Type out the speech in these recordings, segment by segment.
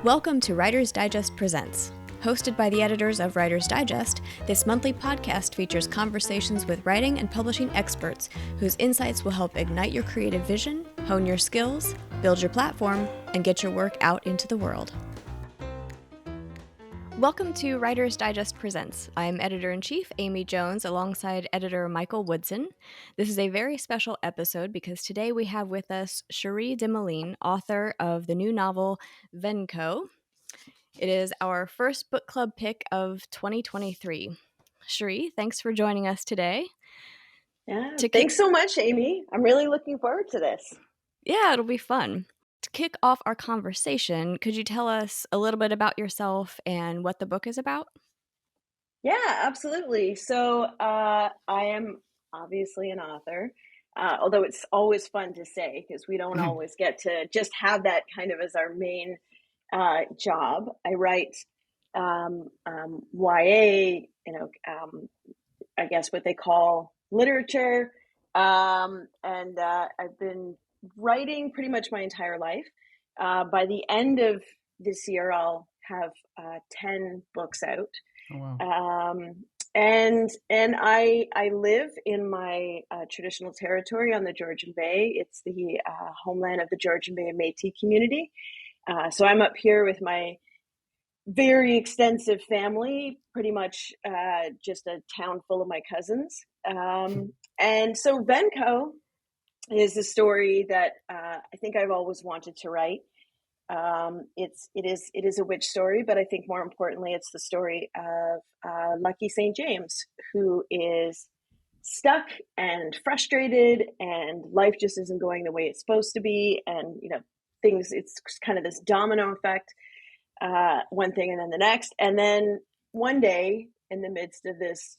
Welcome to Writer's Digest Presents. Hosted by the editors of Writer's Digest, this monthly podcast features conversations with writing and publishing experts whose insights will help ignite your creative vision, hone your skills, build your platform, and get your work out into the world. Welcome to Writer's Digest Presents. I'm Editor-in-Chief Amy Jones alongside editor Michael Woodson. This is a very special episode because today we have with us Cherie Dimaline, author of the new novel VenCo. It is our first book club pick of 2023. Cherie, thanks for joining us today. Yeah, thanks so much, Amy. I'm really looking forward to this. Yeah, it'll be fun. To kick off our conversation, could you tell us a little bit about yourself and what the book is about? Yeah, absolutely. So I am obviously an author, although it's always fun to say because we don't always get to just have that kind of as our main job. I write YA, I guess what they call literature, and I've been writing pretty much my entire life. By the end of this year, I'll have 10 books out. Oh, wow. And I live in my traditional territory on the Georgian Bay. It's the homeland of the Georgian Bay Métis community. So I'm up here with my very extensive family, pretty much just a town full of my cousins. And so VenCo is a story that I think I've always wanted to write. It is a witch story, but I think more importantly, it's the story of Lucky St. James, who is stuck and frustrated, and life just isn't going the way it's supposed to be, and it's kind of this domino effect, one thing and then the next, and then one day, in the midst of this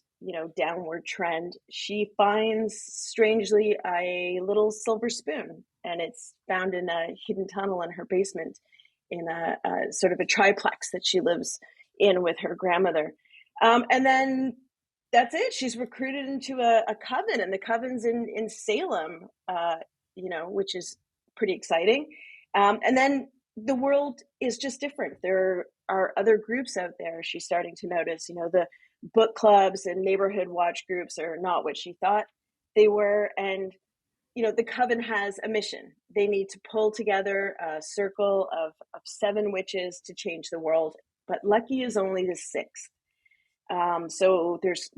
downward trend, she finds strangely a little silver spoon, and it's found in a hidden tunnel in her basement in a sort of a triplex that she lives in with her grandmother. And then that's it. She's recruited into a coven, and the coven's in Salem, which is pretty exciting. And then the world is just different. There are other groups out there. She's starting to notice, the book clubs and neighborhood watch groups are not what she thought they were. And, the coven has a mission. They need to pull together a circle of 7 witches to change the world. But Lucky is only the 6th. So there's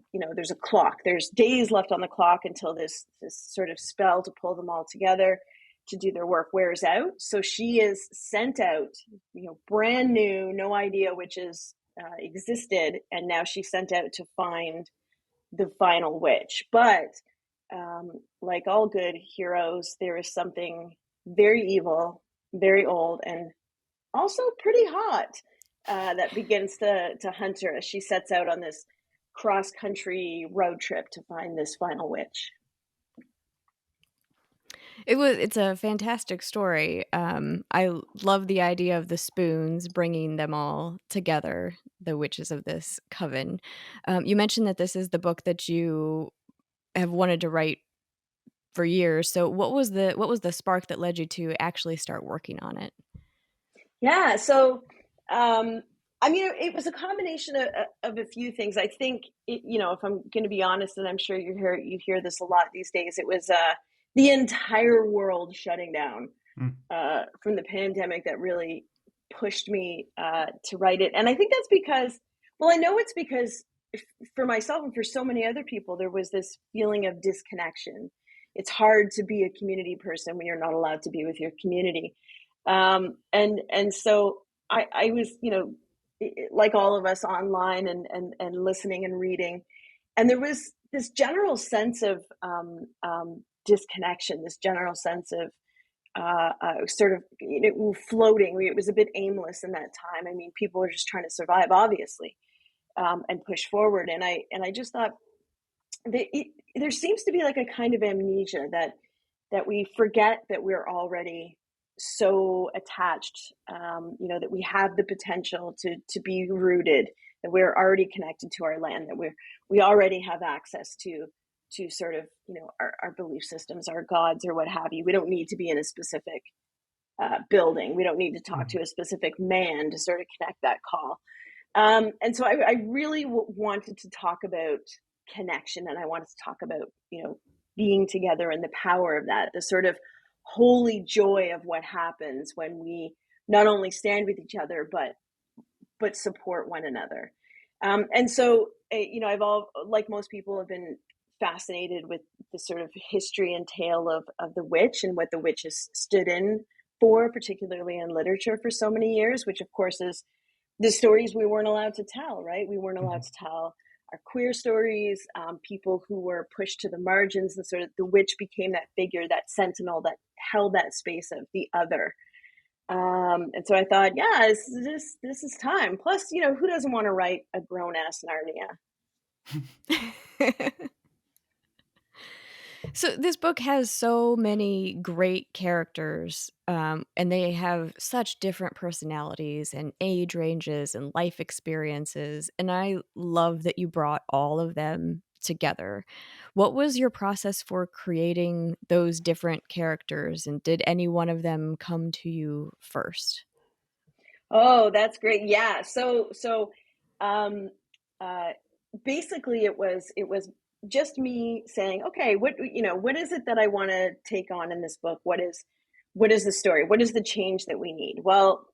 a clock. There's days left on the clock until this sort of spell to pull them all together to do their work wears out. So she is sent out, brand new, no idea witches existed, and now she's sent out to find the final witch. But like all good heroes, there is something very evil, very old, and also pretty hot that begins to hunt her as she sets out on this cross-country road trip to find this final witch. It's a fantastic story. I love the idea of the spoons bringing them all together, the witches of this coven. You mentioned that this is the book that you have wanted to write for years. So what was the spark that led you to actually start working on it? Yeah. So, it was a combination of a few things. I think, if I'm going to be honest, and I'm sure you hear this a lot these days, it was the entire world shutting down from the pandemic that really pushed me to write it. And I think that's because, I know it's because for myself and for so many other people, there was this feeling of disconnection. It's hard to be a community person when you're not allowed to be with your community. And so I was, like all of us, online and listening and reading. And there was this general sense of disconnection, this general sense of sort of floating. It was a bit aimless in that time. I mean, people were just trying to survive, obviously, and push forward. And I just thought there seems to be like a kind of amnesia that we forget that we're already so attached, that we have the potential to be rooted, that we're already connected to our land, that we already have access to sort of, our belief systems, our gods, or what have you. We don't need to be in a specific building. We don't need to talk Mhm. to a specific man to sort of connect that call. And so I really wanted to talk about connection, and I wanted to talk about, being together and the power of that, the sort of holy joy of what happens when we not only stand with each other, but support one another. And so, I've like most people, have been fascinated with the sort of history and tale of the witch and what the witch has stood in for, particularly in literature for so many years, which of course is the stories we weren't allowed to tell, right? We weren't allowed Mhm. to tell our queer stories, people who were pushed to the margins, and sort of the witch became that figure, that sentinel that held that space of the other. And so I thought, yeah, this is time. Plus, who doesn't want to write a grown ass Narnia? So this book has so many great characters, and they have such different personalities and age ranges and life experiences. And I love that you brought all of them together. What was your process for creating those different characters, and did any one of them come to you first? Oh, that's great. Yeah. Um, uh, Basically, it was just me saying, okay, what is it that I want to take on in this book? What is the story? What is the change that we need? Well,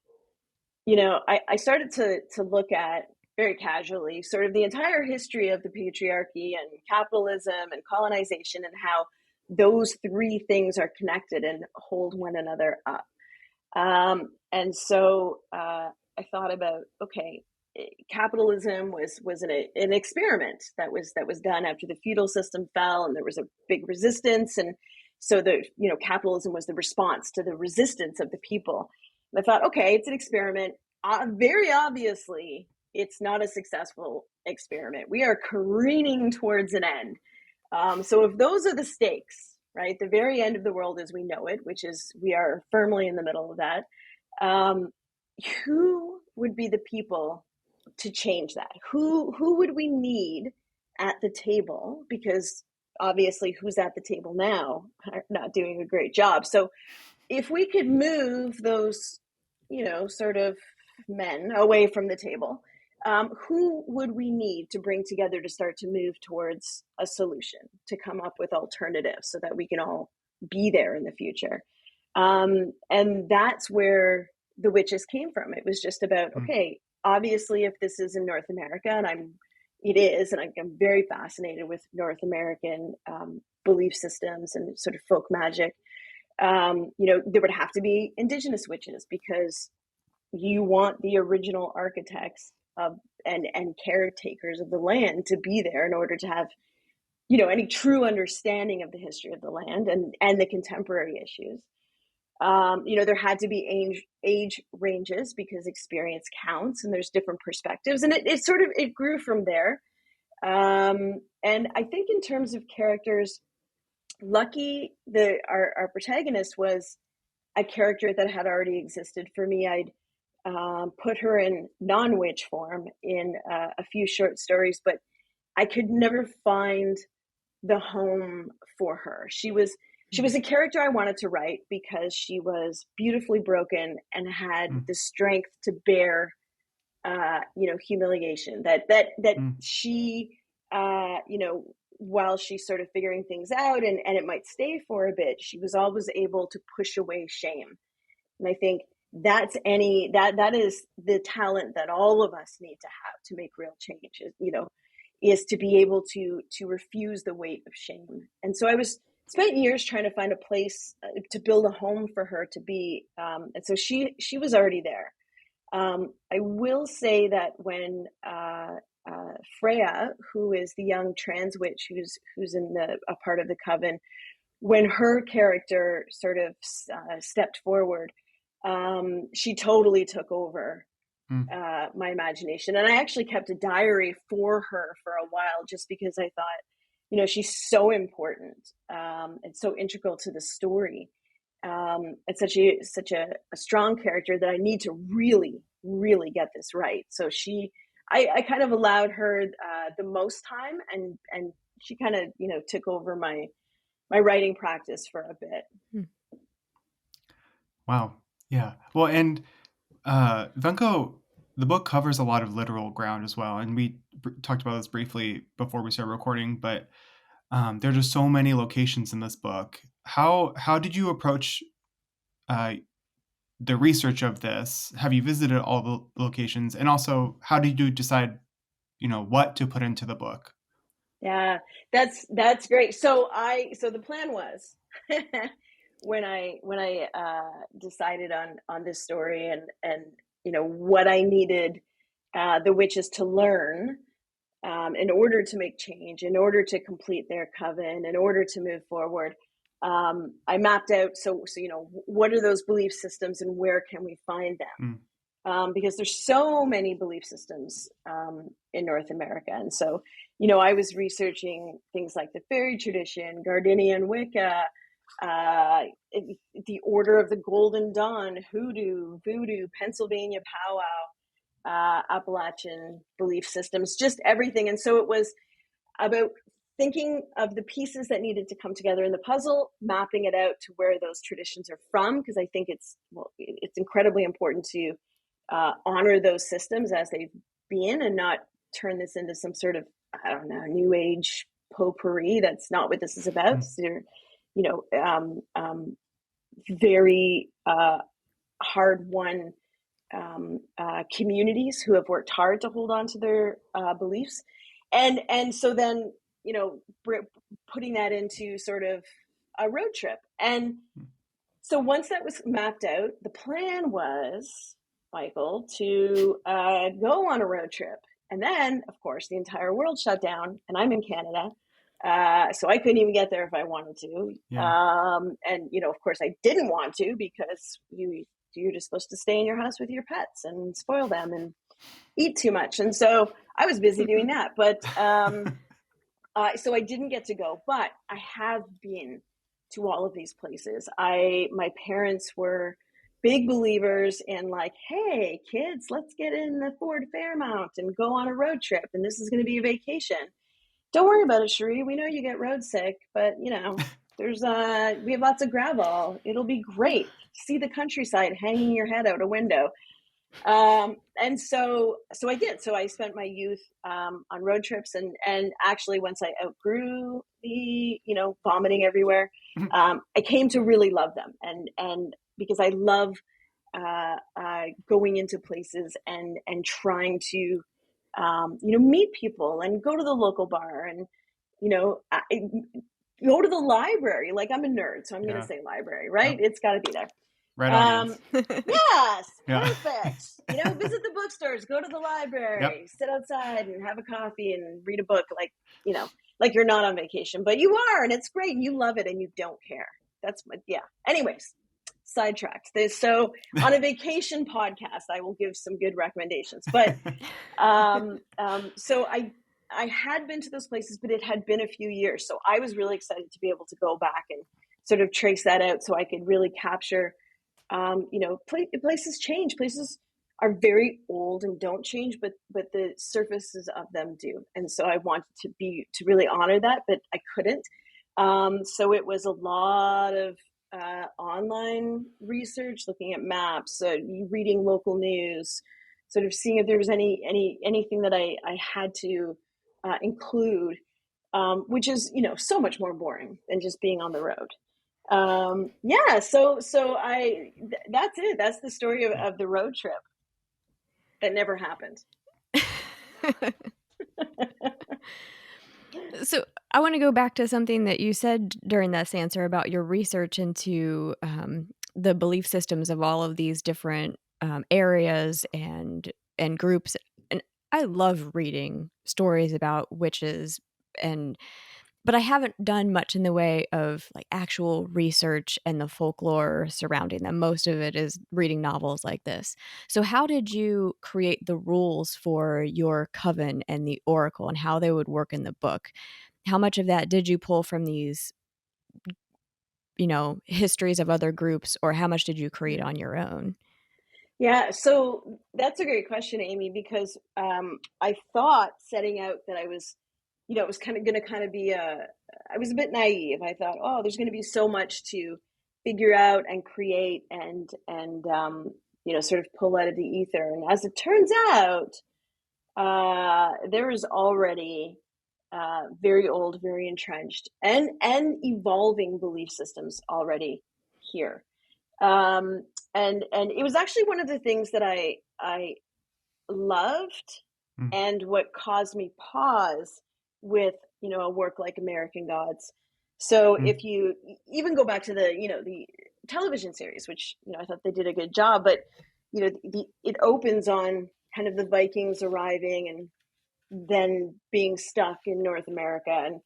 I started to look at, very casually, sort of the entire history of the patriarchy and capitalism and colonization, and how those three things are connected and hold one another up. And so I thought about, okay, capitalism was an experiment that was done after the feudal system fell, and there was a big resistance, and so capitalism was the response to the resistance of the people. And I thought, okay, it's an experiment. Very obviously, it's not a successful experiment. We are careening towards an end. So if those are the stakes, right, the very end of the world as we know it, which is, we are firmly in the middle of that, um, who would be the people to change that? Who would we need at the table? Because obviously, who's at the table now are not doing a great job. So if we could move those, sort of men away from the table, who would we need to bring together to start to move towards a solution, to come up with alternatives so that we can all be there in the future? And that's where the witches came from. It was just about, Mm. okay, obviously, if this is in North America, and it is, and I'm very fascinated with North American belief systems and sort of folk magic. There would have to be indigenous witches, because you want the original architects of and caretakers of the land to be there in order to have, any true understanding of the history of the land and the contemporary issues. There had to be age ranges, because experience counts and there's different perspectives, and it sort of it grew from there. And I think, in terms of characters, Lucky, our protagonist, was a character that had already existed for me. I'd put her in non-witch form in a few short stories, but I could never find the home for her. She was Mm. a character I wanted to write because she was beautifully broken and had Mm. the strength to bear, humiliation. That Mm. she, while she's sort of figuring things out, and it might stay for a bit, she was always able to push away shame. And I think that is the talent that all of us need to have to make real change. Is to be able to refuse the weight of shame. And so I was spent years trying to find a place to build a home for her to be. And so she was already there. I will say that when Freya, who is the young trans witch who's in a part of the coven, when her character sort of stepped forward, she totally took over Mm. my imagination. And I actually kept a diary for her for a while, just because I thought, she's so important, and so integral to the story. And such a strong character that I need to really, really get this right. So I kind of allowed her the most time, and she kind of, took over my writing practice for a bit. Hmm. Wow. Yeah. Well, and VenCo, the book covers a lot of literal ground as well, and we talked about this briefly before we started recording. But there are just so many locations in this book. How did you approach uh, the research of this? Have you visited all the locations, and also how did you decide, what to put into the book? Yeah, that's great. So the plan was when I decided on this story and what I needed the witches to learn in order to make change, in order to complete their coven, in order to move forward. I mapped out what are those belief systems and where can we find them? Mm. Because there's so many belief systems in North America. And so, I was researching things like the fairy tradition, Gardenian Wicca, uh, the Order of the Golden Dawn, Hoodoo, Voodoo, Pennsylvania powwow, Appalachian belief systems, just everything. And so it was about thinking of the pieces that needed to come together in the puzzle, mapping it out to where those traditions are from, because I think it's incredibly important to honor those systems as they've been and not turn this into some sort of, I don't know, new age potpourri. That's not what this is about. Mm. So they're, you know, very hard won communities who have worked hard to hold on to their beliefs, and so then putting that into sort of a road trip. And so once that was mapped out, the plan was, Michael, to go on a road trip. And then, of course, the entire world shut down, and I'm in Canada. So I couldn't even get there if I wanted to. Yeah. And, of course, I didn't want to because you're just supposed to stay in your house with your pets and spoil them and eat too much. And so I was busy doing that. But so I didn't get to go, but I have been to all of these places. My parents were big believers in like, hey, kids, let's get in the Ford Fairmount and go on a road trip. And this is going to be a vacation. Don't worry about it, Cherie. We know you get road sick, but there's we have lots of gravel. It'll be great. See the countryside hanging your head out a window. And so I did. So I spent my youth on road trips, and actually once I outgrew the vomiting everywhere, I came to really love them, and because I love going into places and trying to meet people and go to the local bar and go to the library. Like, I'm a nerd, so I'm going to Yeah. say library, right? Yep. It's got to be there. Right audience. Yes, Yeah. perfect. Visit the bookstores, go to the library, Yep. sit outside and have a coffee and read a book like you're not on vacation, but you are, and it's great, and you love it, and you don't care. Yeah. Anyways, sidetracked. So on a vacation podcast, I will give some good recommendations. But so I had been to those places, but it had been a few years. So I was really excited to be able to go back and sort of trace that out so I could really capture places change. Places are very old and don't change, but the surfaces of them do. And so I wanted to really honor that, but I couldn't. So it was a lot of online research, looking at maps, reading local news, sort of seeing if there was anything that I had to include, which is so much more boring than just being on the road. Yeah, so that's it. That's the story of the road trip that never happened. So I want to go back to something that you said during this answer about your research into the belief systems of all of these different areas and groups. And I love reading stories about witches, and but I haven't done much in the way of like actual research and the folklore surrounding them. Most of it is reading novels like this. So how did you create the rules for your coven and the oracle and how they would work in the book? How much of that did you pull from these, histories of other groups, or how much did you create on your own? Yeah, so that's a great question, Amy, because I thought setting out that I was, it was kind of going to be I was a bit naive. I thought, oh, there's going to be so much to figure out and create and sort of pull out of the ether. And as it turns out, there is already very old, very entrenched, and evolving belief systems already here. And it was actually one of the things that I loved, and what caused me pause with a work like American Gods. So if you even go back to the television series, which I thought they did a good job, but it opens on kind of the Vikings arriving and then being stuck in North America and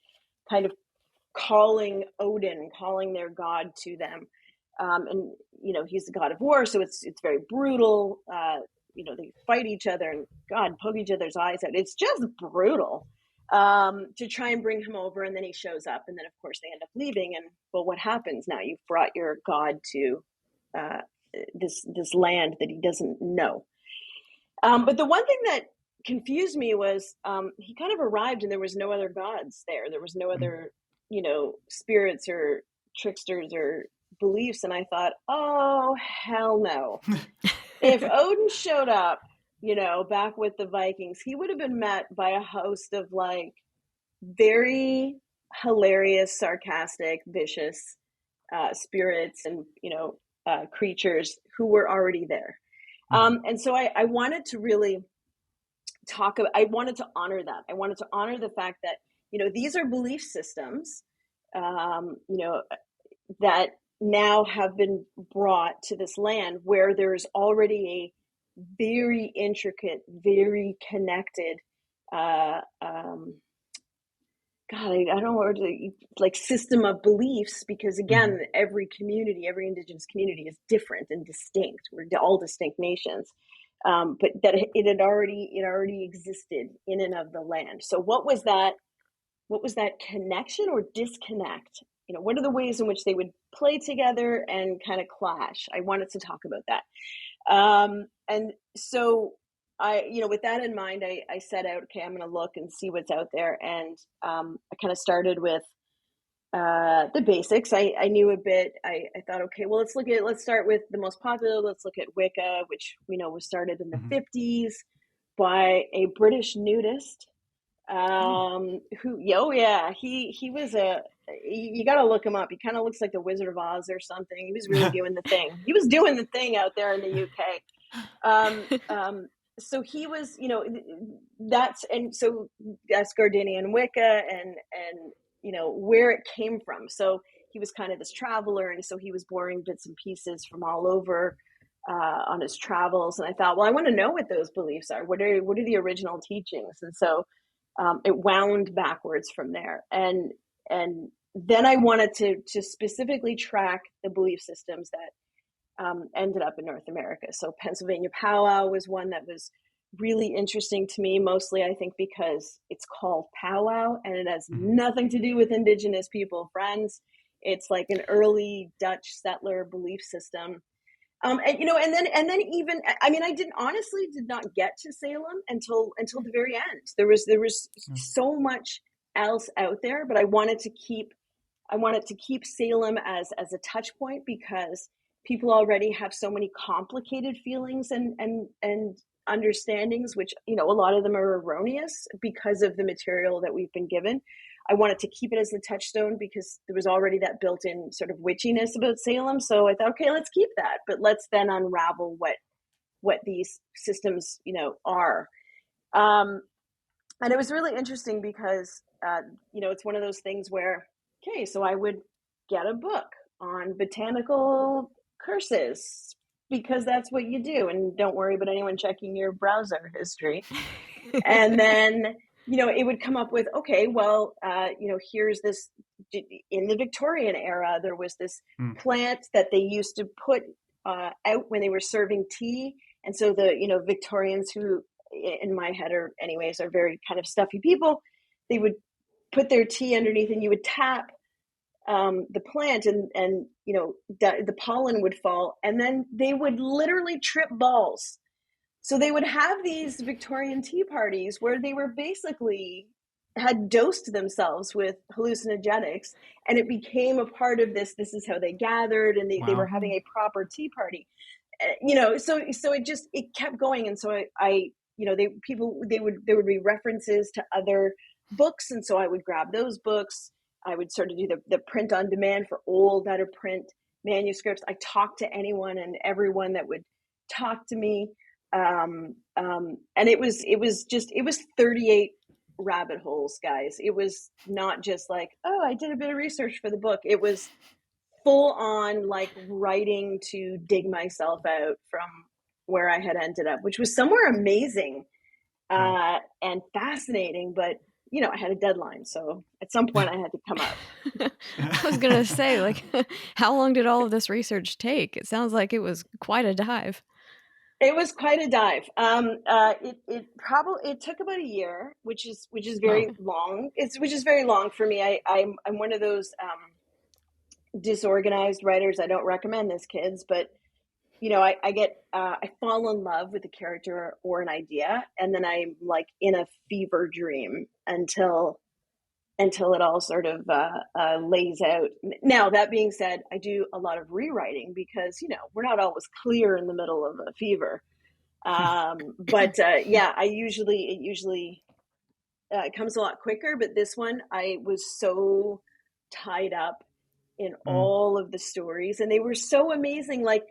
kind of calling Odin, calling their god to them. And he's the god of war, so it's very brutal. They fight each other and poke each other's eyes out. It's just brutal to try and bring him over, and then he shows up, and then of course they end up leaving. And well, what happens now? You've brought your god to this land that he doesn't know. But the one thing that confused me was he kind of arrived and there was no other gods there. There was no other spirits or tricksters or beliefs. And I thought, oh, hell no. If Odin showed up, back with the Vikings, he would have been met by a host of like very hilarious, sarcastic, vicious spirits and, creatures who were already there. And so I wanted to really I wanted to honor that. I wanted to honor the fact that, these are belief systems, that now have been brought to this land where there's already a very intricate, very connected, I don't know, like system of beliefs, because again, every indigenous community is different and distinct. We're all distinct nations. But that it already existed in and of the land. So what was that connection or disconnect? What are the ways in which they would play together and kind of clash? I wanted to talk about that. And so with that in mind, I set out, okay, I'm going to look and see what's out there. And I kind of started with the basics. I knew a bit. I thought, okay, well, let's start with the most popular. Let's look at Wicca, which we know was started in the 50s by a British nudist. He was you got to look him up. He kind of looks like the Wizard of Oz or something. He was really doing the thing. He was doing the thing out there in the UK. So he was, that's Gardinian Wicca and where it came from. So he was kind of this traveler, and so he was borrowing bits and pieces from all over on his travels. And I thought, well, I want to know what those beliefs are. What are the original teachings? And so it wound backwards from there. And then I wanted to specifically track the belief systems that ended up in North America. So Pennsylvania powwow was one that was really interesting to me, mostly I think because it's called powwow and it has nothing to do with indigenous people, friends. It's like an early Dutch settler belief system. And then even, I mean, I did not get to Salem until the very end. There was so much else out there, but I wanted to keep Salem as a touch point, because people already have so many complicated feelings and understandings, which, a lot of them are erroneous because of the material that we've been given. I wanted to keep it as the touchstone because there was already that built-in sort of witchiness about Salem. So I thought, okay, let's keep that, but let's then unravel what these systems, are. And it was really interesting because, it's one of those things where, okay, so I would get a book on botanical curses because that's what you do. And don't worry about anyone checking your browser history. And then, it would come up with, okay, well, here's this, in the Victorian era, there was this plant that they used to put out when they were serving tea. And so the, Victorians, who in my head are very kind of stuffy people, they would put their tea underneath and you would tap the plant and the pollen would fall, and then they would literally trip balls. So they would have these Victorian tea parties where they were basically had dosed themselves with hallucinogenics, and it became a part of this. This is how they gathered, and they were Wow. having a proper tea party. You know, so it kept going, and so I you know, there would be references to other books, and so I would grab those books. I would sort of do the print on demand for old out of print manuscripts. I talked to anyone and everyone that would talk to me, and it was 38 rabbit holes, guys. It was not just like, oh, I did a bit of research for the book. It was full on like writing to dig myself out from where I had ended up, which was somewhere amazing Wow. and fascinating. But, you know, I had a deadline. So at some point I had to come out. I was going to say, like, how long did all of this research take? It sounds like it was quite a dive. It was quite a dive. It took about a year, which is very Oh. long. Which is very long for me. I'm one of those disorganized writers. I don't recommend this, kids, but you know, I fall in love with a character or an idea, and then I'm like in a fever dream until it all sort of lays out. Now, that being said, I do a lot of rewriting because, you know, we're not always clear in the middle of a fever. But yeah, it usually it comes a lot quicker. But this one, I was so tied up in Mm. all of the stories, and they were so amazing. Like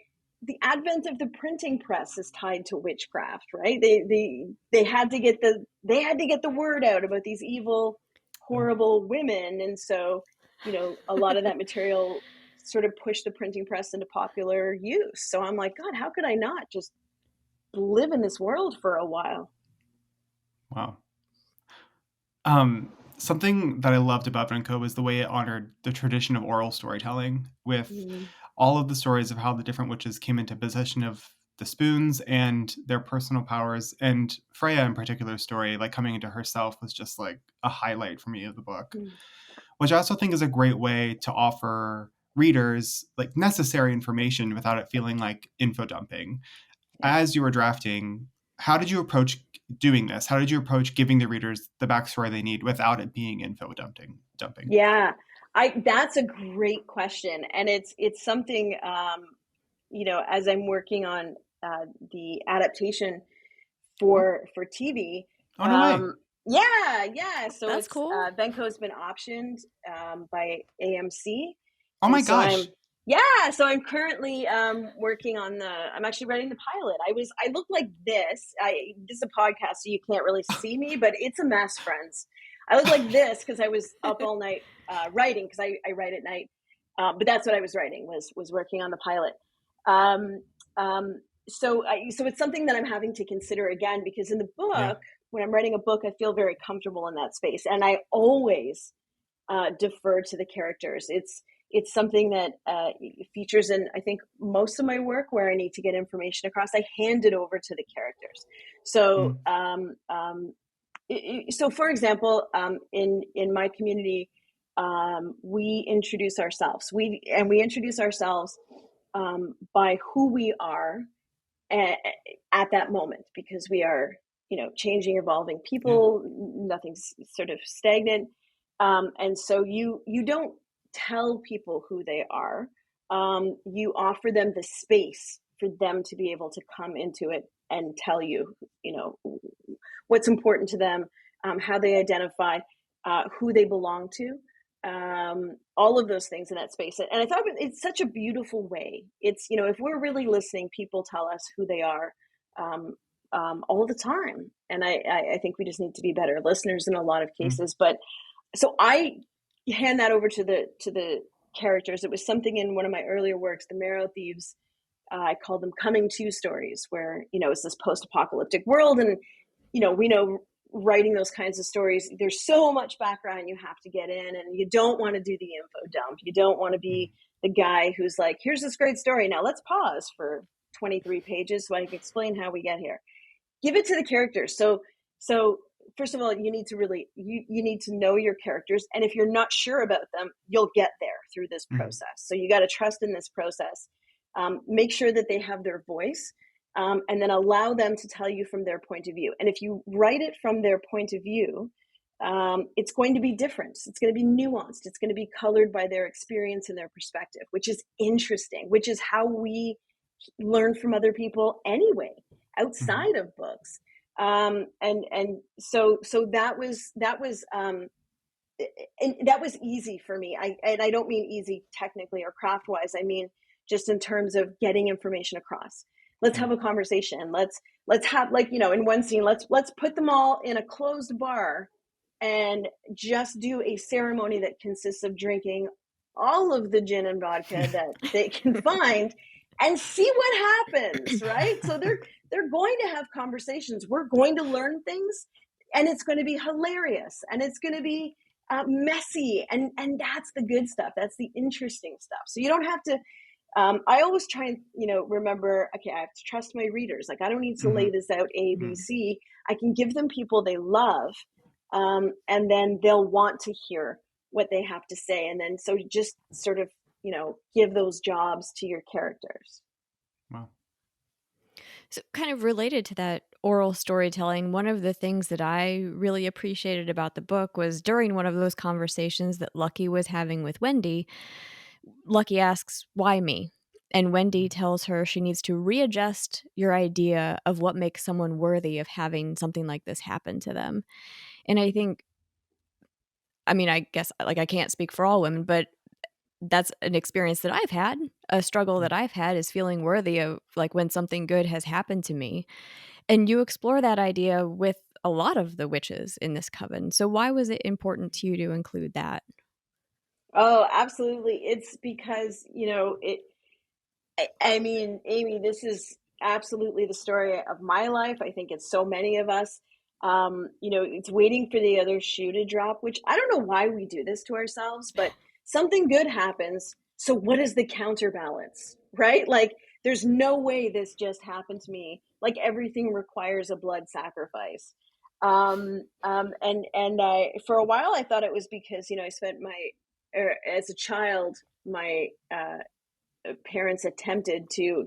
the advent of the printing press is tied to witchcraft, right? They had to get the word out about these evil, Yeah. horrible women, and so, you know, a lot of that material sort of pushed the printing press into popular use. So I'm like, God, how could I not just live in this world for a while? Wow. Something that I loved about VenCo was the way it honored the tradition of oral storytelling with Mm, all of the stories of how the different witches came into possession of the spoons and their personal powers. And Freya, in particular, story, like coming into herself, was just like a highlight for me of the book, mm, which I also think is a great way to offer readers like necessary information without it feeling like info dumping. yeah. As you were drafting, how did you approach doing this? How did you approach giving the readers the backstory they need without it being info dumping? Yeah, I that's a great question, and it's something, you know, as I'm working on the adaptation Oh, for TV. oh no way. Um, yeah, yeah. So That's it's cool. VenCo's been optioned by AMC, Oh and my so gosh. I'm currently working on I'm actually writing the pilot. I look like this. This is a podcast, so you can't really see me, but it's a mess, friends. I look like this because I was up all night writing because I write at night. But that's what I was writing was working on the pilot. Um, um, so it's something that I'm having to consider again because in the Yeah. book, when I'm writing a book, I feel very comfortable in that space, and I always defer to the characters. It's something that features in I think most of my work where I need to get information across. I hand it over to the characters. So Mm, so for example, in my community, we introduce ourselves. We introduce ourselves by who we are at that moment because we are, you know, changing, evolving yeah. people. Nothing's sort of stagnant, and so you don't tell people who they are. You offer them the space for them to be able to come into it and tell you, you know, what's important to them, how they identify, who they belong to, all of those things in that space. And I thought it's such a beautiful way. It's, you know, if we're really listening, people tell us who they are um, all the time. And I think we just need to be better listeners in a lot of Mm, cases. But so I hand that over to the characters. It was something in one of my earlier works, The Marrow Thieves. I called them coming to stories, where, you know, it's this post-apocalyptic world, and you know, we know writing those kinds of stories, there's so much background you have to get in, and you don't want to do the info dump. You don't want to mm, be the guy who's like, here's this great story. Now let's pause for 23 pages so I can explain how we get here. Give it to the characters. So first of all, you need to really you need to know your characters, and if you're not sure about them, you'll get there through this mm, process. So you got to trust in this process. Make sure that they have their voice, and then allow them to tell you from their point of view. And if you write it from their point of view, it's going to be different. It's going to be nuanced. It's going to be colored by their experience and their perspective, which is interesting, which is how we learn from other people anyway, Mhm. outside of books. And so that was easy for me. I don't mean easy technically or craft wise. I mean just in terms of getting information across. Let's Yeah. have a conversation. Let's have, like, in one scene, let's put them all in a closed bar and just do a ceremony that consists of drinking all of the gin and vodka that they can find and see what happens, right? So they're going to have conversations. We're going to learn things, and it's going to be hilarious, and it's going to be messy, and that's the good stuff. That's the interesting stuff. So you don't have to. I always try and remember. Okay, I have to trust my readers. Like, I don't need to lay Mhm. this out A, B, Mhm. C. I can give them people they love, and then they'll want to hear what they have to say. And then so just sort of give those jobs to your characters. Wow. So, kind of related to that oral storytelling, one of the things that I really appreciated about the book was during one of those conversations that Lucky was having with Wendy, Lucky asks, "Why me?" And Wendy Mhm. tells her she needs to readjust your idea of what makes someone worthy of having something like this happen to them. And I think, I mean, I guess, like, I can't speak for all women, but that's an experience that I've had. A struggle Yeah. that I've had is feeling worthy of, like, when something good has happened to me. And you explore that idea with a lot of the witches in this coven. So why was it important to you to include that? Oh, absolutely. It's because, I mean, Amy, this is absolutely the story of my life. I think it's so many of us. It's waiting for the other shoe to drop, which I don't know why we do this to ourselves, but something good happens. So, what is the counterbalance, right? Like, there's no way this just happened to me. Like, everything requires a blood sacrifice. And for a while, I thought it was because, I spent as a child, my parents attempted to,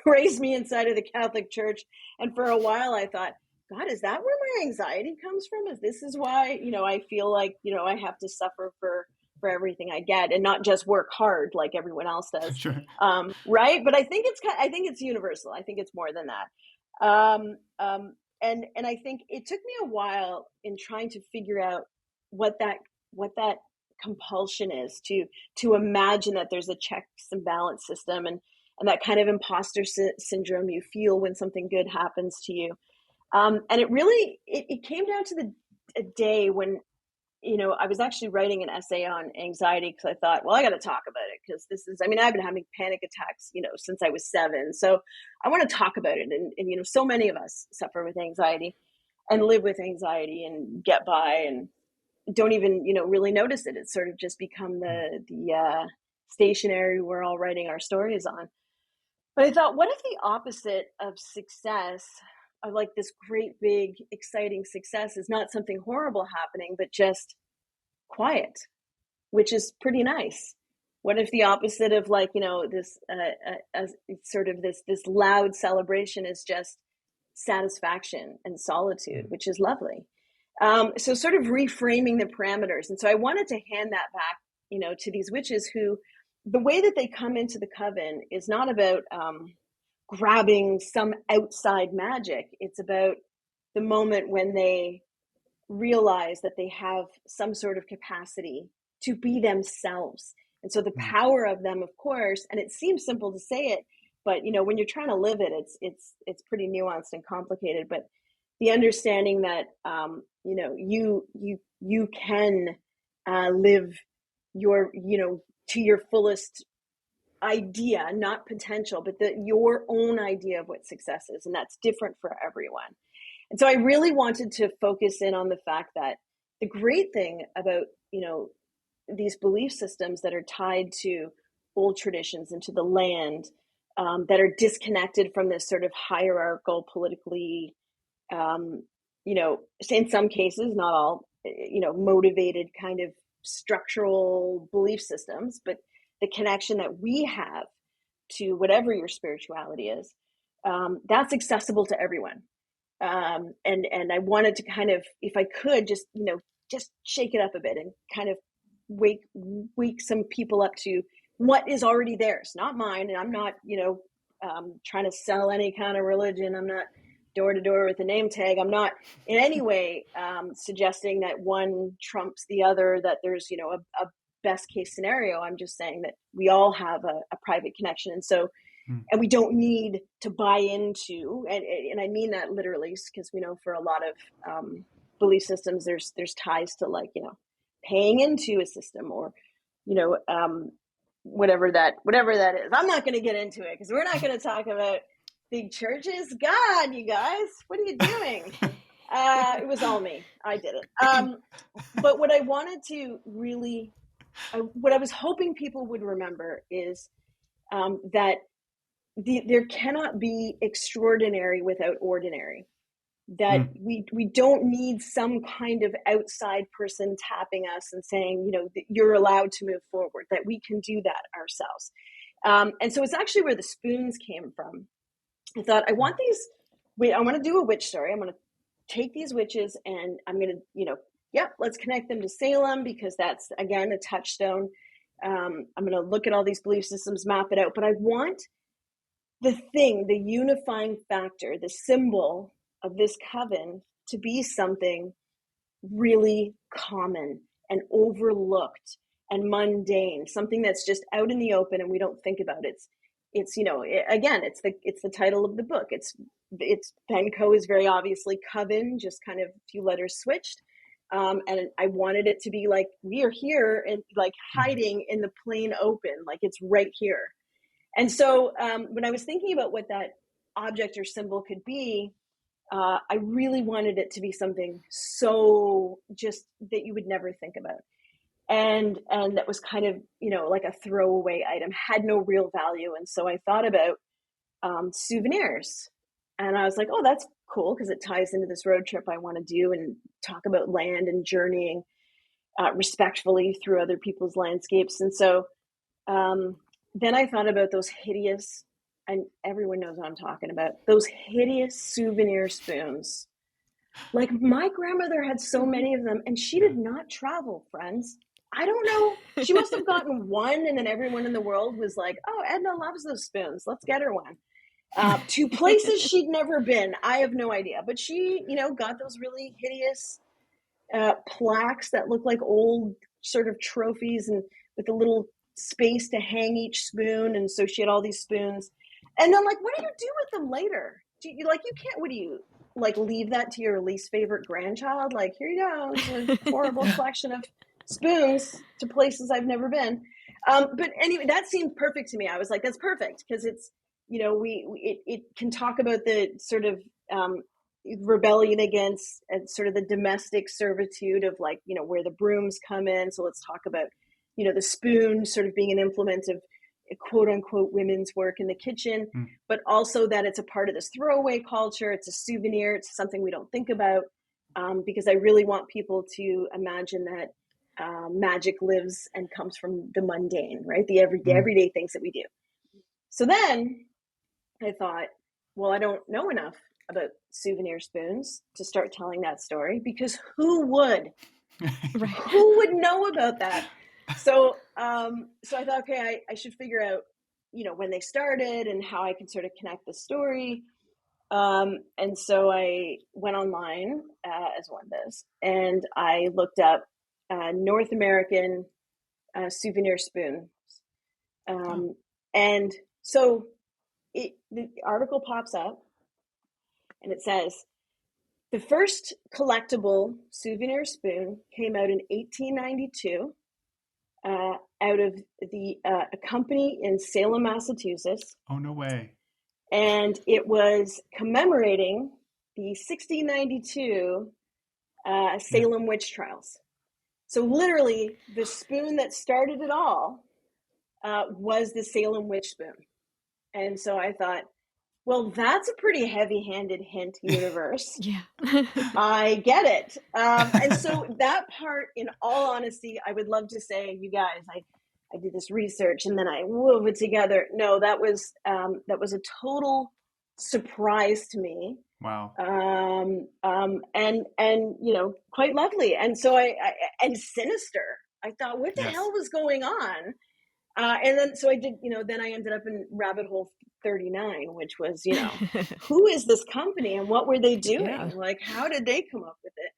raise me inside of the Catholic Church. And for a while, I thought, God, is that where my anxiety comes from? Is why, I feel like, I have to suffer for everything I get and not just work hard like everyone else does. Sure. Right. But I think it's universal. I think it's more than that. And I think it took me a while in trying to figure out what that compulsion is to imagine that there's a checks and balance system, and that kind of imposter syndrome you feel when something good happens to you. And it came down to a day when, I was actually writing an essay on anxiety because I thought, well, I got to talk about it because I mean, I've been having panic attacks, since I was 7. So I want to talk about it. And so many of us suffer with anxiety and live with anxiety and get by and don't even, really notice it. It's sort of just become Mm. the stationery we're all writing our stories on. But I thought, what if the opposite of success, of like this great, big, exciting success, is not something horrible happening, but just quiet, which is pretty nice. What if the opposite of, like, this sort of this loud celebration is just satisfaction and solitude, Mm. which is lovely. So sort of reframing the parameters. And so I wanted to hand that back, to these witches who, the way that they come into the coven is not about grabbing some outside magic. It's about the moment when they realize that they have some sort of capacity to be themselves. And so the Mm. power of them, of course, and it seems simple to say it, but when you're trying to live it, it's pretty nuanced and complicated. But the understanding that you can live your to your fullest idea, not potential, but your own idea of what success is, and that's different for everyone. And so I really wanted to focus in on the fact that the great thing about, these belief systems that are tied to old traditions and to the land, that are disconnected from this sort of hierarchical, politically, um, in some cases, not all, motivated kind of structural belief systems, but the connection that we have to whatever your spirituality is, that's accessible to everyone. And I wanted to kind of, if I could, just shake it up a bit and kind of wake some people up to what is already theirs, not mine. And I'm not, trying to sell any kind of religion. I'm not door to door with a name tag. I'm not in any way suggesting that one trumps the other, that there's, a best case scenario. I'm just saying that we all have a private connection. And so, and we don't need to buy into, and I mean that literally, because we know for a lot of belief systems, there's ties to, like, paying into a system, or, whatever that is. I'm not going to get into it, because we're not going to talk about big churches. God, you guys, what are you doing? It was all me. I did it. But what I wanted to really, what I was hoping people would remember is that there cannot be extraordinary without ordinary. That we don't need some kind of outside person tapping us and saying, that you're allowed to move forward, that we can do that ourselves. And so it's actually where the spoons came from. I thought, I want to do a witch story. I'm going to take these witches, and I'm going to, let's connect them to Salem, because that's, again, a touchstone. I'm going to look at all these belief systems, map it out, but I want the unifying factor, the symbol of this coven, to be something really common and overlooked and mundane, something that's just out in the open and we don't think about it. It's again, it's the title of the book. It's VenCo is very obviously coven, just kind of a few letters switched. And I wanted it to be like, we are here and like hiding in the plain open, like it's right here. And so when I was thinking about what that object or symbol could be, I really wanted it to be something so just that you would never think about. And that was kind of, like a throwaway item, had no real value. And so I thought about souvenirs. And I was like, oh, that's cool, because it ties into this road trip I want to do and talk about land and journeying respectfully through other people's landscapes. And so then I thought about those hideous, and everyone knows what I'm talking about, those hideous souvenir spoons. Like, my grandmother had so many of them, and she did not travel, friends. I don't know. She must have gotten one, and then everyone in the world was like, oh, Edna loves those spoons. Let's get her one. To places she'd never been. I have no idea. But she, got those really hideous plaques that look like old sort of trophies, and with a little space to hang each spoon. And so she had all these spoons. And then, like, what do you do with them later? You can't, what do you, like, leave that to your least favorite grandchild? Like, here you go, it's a horrible collection of spoons to places I've never been. But anyway, that seemed perfect to me. I was like, that's perfect, because it's, it can talk about the sort of rebellion against sort of the domestic servitude of, like, where the brooms come in. So let's talk about, the spoon sort of being an implement of quote unquote women's work in the kitchen, but also that it's a part of this throwaway culture. It's a souvenir. It's something we don't think about, because I really want people to imagine that magic lives and comes from the mundane, right? The everyday things that we do. So then I thought, well, I don't know enough about souvenir spoons to start telling that story, because who would? Right. Who would know about that? So I thought, okay, I should figure out, when they started and how I could sort of connect the story. And so I went online, as one does, and I looked up North American souvenir spoons. And so the article pops up, and it says, the first collectible souvenir spoon came out in 1892 out of a company in Salem, Massachusetts. Oh, no way. And it was commemorating the 1692 Salem witch trials. So literally, the spoon that started it all was the Salem witch spoon. And so I thought, well, that's a pretty heavy-handed hint, universe. Yeah. I get it. And so that part, in all honesty, I would love to say, you guys, I did this research and then I wove it together. No, that was a total surprise to me. Wow. And quite lovely. And so I and sinister. I thought, what the Yes. hell was going on? And then so I did, then I ended up in rabbit hole 39, which was, who is this company and what were they Yeah. doing? Like, how did they come up with it?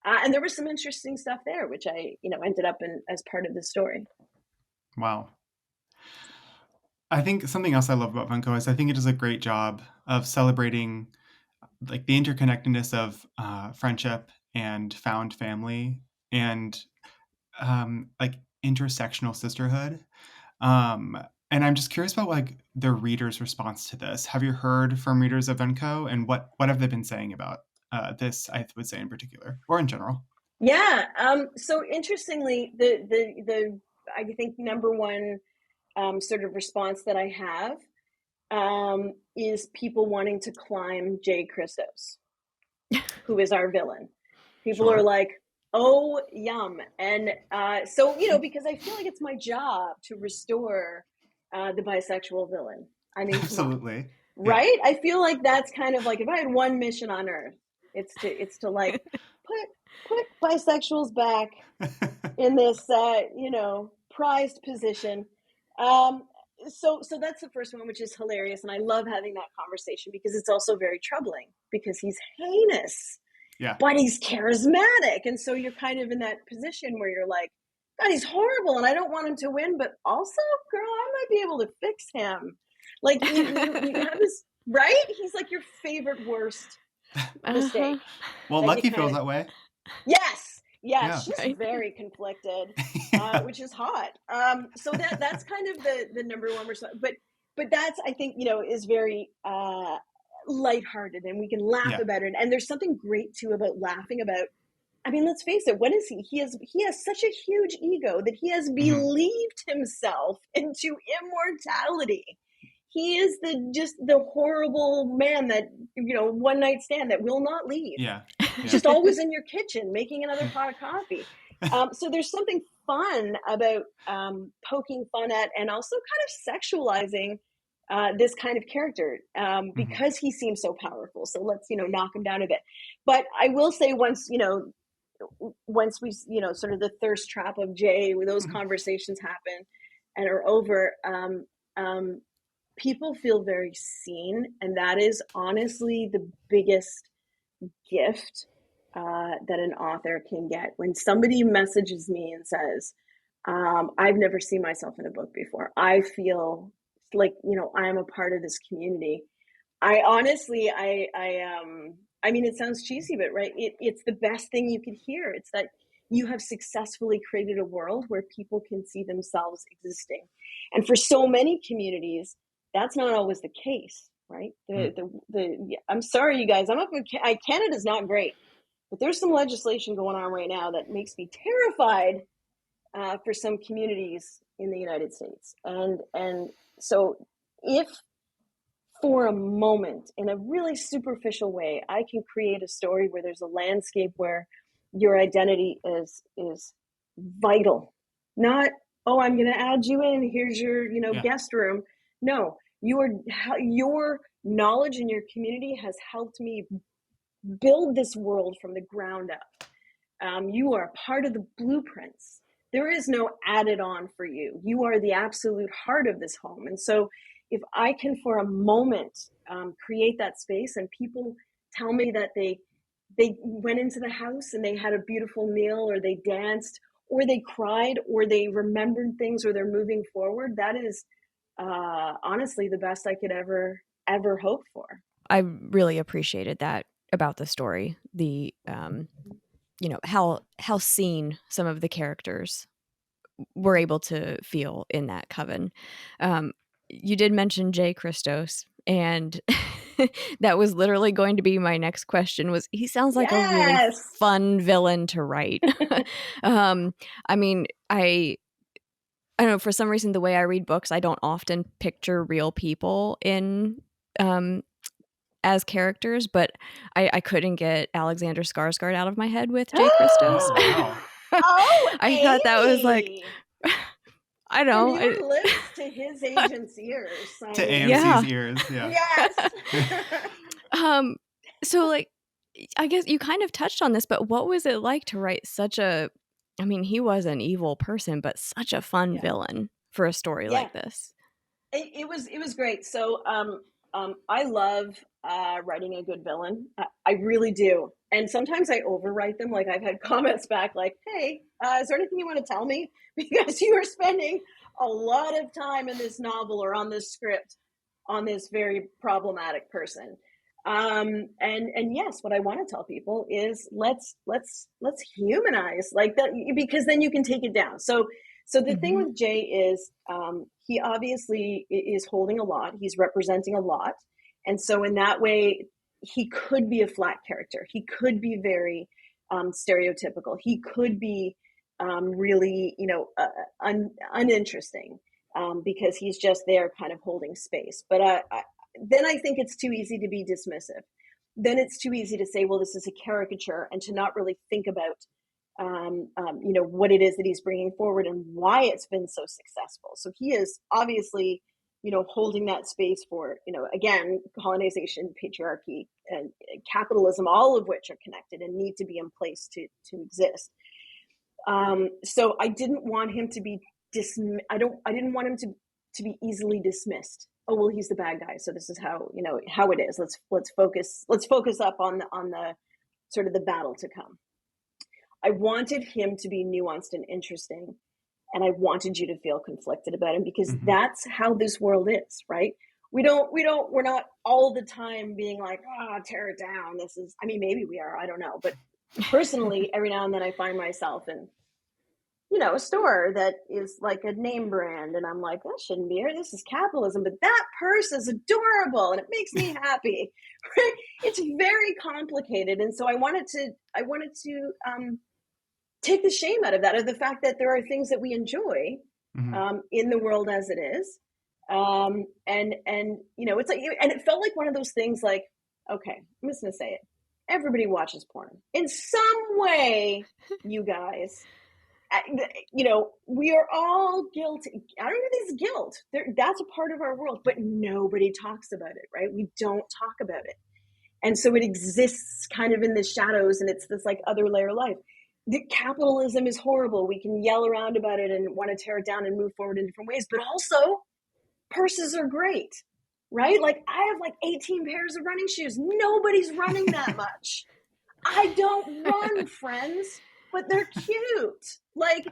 And there was some interesting stuff there, which I, ended up in as part of the story. Wow. I think something else I love about VenCo is I think it does a great job of celebrating like the interconnectedness of friendship and found family and like intersectional sisterhood. Um, and I'm just curious about like the readers' response to this. Have you heard from readers of VenCo, and what have they been saying about this? I would say in particular, or in general. Yeah. So interestingly, the I think number one sort of response that I have is people wanting to climb Jay Christos, who is our villain. People are Sure. like, oh, yum. And so, because I feel like it's my job to restore the bisexual villain. I mean, come on, Absolutely. Yeah. right? I feel like that's kind of like if I had one mission on Earth, it's to like put bisexuals back in this prized position. So that's the first one, which is hilarious, and I love having that conversation because it's also very troubling because he's heinous, Yeah. but he's charismatic, and so you're kind of in that position where you're like, God, he's horrible, and I don't want him to win, but also, girl, I might be able to fix him. Like you have this, right? He's like your favorite worst mistake. Well, Lucky feels that way. Yes, Yeah. she's Right. very conflicted, Yeah. which is hot. So that's kind of the number one response. But that's, I think, is very lighthearted, and we can laugh Yeah. about it. And there's something great too about laughing about. I mean, let's face it. What is he? He has such a huge ego that he has believed himself into immortality. He is the horrible man that, one night stand that will not leave. Yeah. He's just always in your kitchen making another pot of coffee. So there's something fun about poking fun at and also kind of sexualizing this kind of character because he seems so powerful. So let's, knock him down a bit. But I will say once we, sort of the thirst trap of Jay, where those conversations happen and are over, people feel very seen. And that is honestly the biggest gift that an author can get. When somebody messages me and says, I've never seen myself in a book before. I feel like, I am a part of this community. I honestly, I mean, it sounds cheesy, but right, it's the best thing you could hear. It's that you have successfully created a world where people can see themselves existing. And for so many communities, that's not always the case, right? I'm sorry, you guys, I'm up in Canada's not great, but there's some legislation going on right now that makes me terrified for some communities in the United States. And so if for a moment, in a really superficial way, I can create a story where there's a landscape where your identity is vital. Not, oh, I'm going to add you in. Here's your, guest room. No, your knowledge in your community has helped me build this world from the ground up. You are part of the blueprints. There is no added on for you. You are the absolute heart of this home. And so if I can for a moment create that space and people tell me that they went into the house and they had a beautiful meal or they danced or they cried or they remembered things or they're moving forward, that is honestly the best I could ever hope for. I really appreciated that about the story. The how seen some of the characters were able to feel in that coven. You did mention Jay Christos, and that was literally going to be my next question. Was he sounds like a really Yes. fun villain to write? I mean, I don't know, for some reason, the way I read books, I don't often picture real people in as characters, but I couldn't get Alexander Skarsgård out of my head with Jay Christos. Oh, wow. Oh, I thought that was like, I don't know. From your lips to his agent's ears. To AMC's ears, yeah. Yes. So, like, I guess you kind of touched on this, but what was it like to write such a I mean, he was an evil person, but such a fun Yeah. villain for a story Yeah. like this? It was great. So I love writing a good villain. I really do. And sometimes I overwrite them. Like I've had comments back like, "Hey, is there anything you want to tell me? Because you are spending a lot of time in this novel or on this script on this very problematic person." And yes, what I want to tell people is let's humanize like that, because then you can take it down. So the thing Mhm. with Jay is he obviously is holding a lot. He's representing a lot. And so in that way, he could be a flat character. He could be very stereotypical. He could be really, uninteresting because he's just there kind of holding space. But then I think it's too easy to be dismissive. Then it's too easy to say, well, this is a caricature, and to not really think about what it is that he's bringing forward and why it's been so successful. So he is obviously, holding that space for, again, colonization, patriarchy, and capitalism, all of which are connected and need to be in place to exist. So I didn't want him to be I didn't want him to be easily dismissed. Oh well, he's the bad guy, so this is how it is. Let's focus up on the sort of the battle to come. I wanted him to be nuanced and interesting, and I wanted you to feel conflicted about him because Mm-hmm. that's how this world is, right? We're not all the time being like, oh, tear it down. This is, I mean, maybe we are, I don't know. But personally, every now and then I find myself in, a store that is like a name brand, and I'm like, that shouldn't be here. This is capitalism, but that purse is adorable and it makes me happy. Right? It's very complicated. And so I wanted to take the shame out of that, of the fact that there are things that we enjoy Mm-hmm. in the world as it is. And it's like, and it felt like one of those things like, okay, I'm just going to say it. Everybody watches porn in some way, you guys. We are all guilty. I don't even think it's guilt. That's a part of our world, but nobody talks about it, right? We don't talk about it. And so it exists kind of in the shadows, and it's this like other layer of life. The capitalism is horrible. We can yell around about it and want to tear it down and move forward in different ways, but also purses are great, right? Like I have like 18 pairs of running shoes. Nobody's running that much. I don't run, friends, but they're cute. Like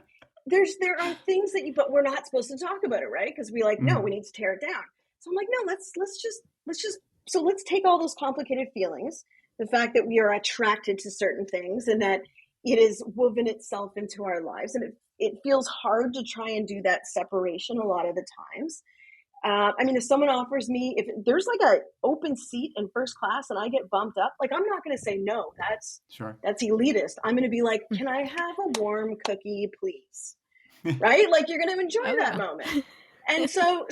there are things but we're not supposed to talk about it, right? Because we like, no, Mm-hmm. we need to tear it down. So I'm like, no, let's take all those complicated feelings, the fact that we are attracted to certain things and that it is woven itself into our lives, and it feels hard to try and do that separation a lot of the times. I mean, if someone offers me, if there's like a open seat in first class and I get bumped up, like I'm not going to say no. Sure. That's elitist. I'm going to be like, can I have a warm cookie, please? Right? Like you're going to enjoy Oh, that yeah. moment. And so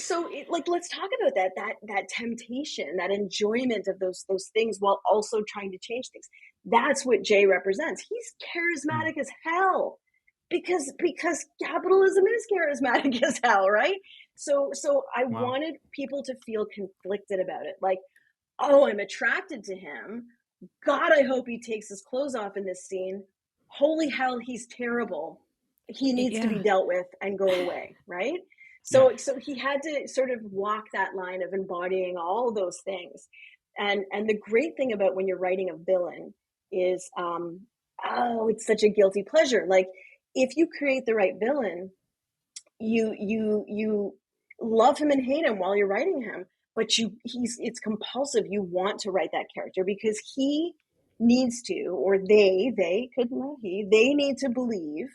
like let's talk about that temptation, that enjoyment of those things while also trying to change things. That's what Jay represents. He's Mm. charismatic as hell because capitalism is charismatic as hell, right? So I Wow. wanted people to feel conflicted about it. Like, oh, I'm attracted to him. God, I hope he takes his clothes off in this scene. Holy hell, he's terrible. He needs to be Yeah. dealt with and go away, right? Yeah. So he had to sort of walk that line of embodying all of those things. And the great thing about when you're writing a villain is, it's such a guilty pleasure. Like if you create the right villain, you love him and hate him while you're writing him, but it's compulsive. You want to write that character because he needs to, or they could not he they need to believe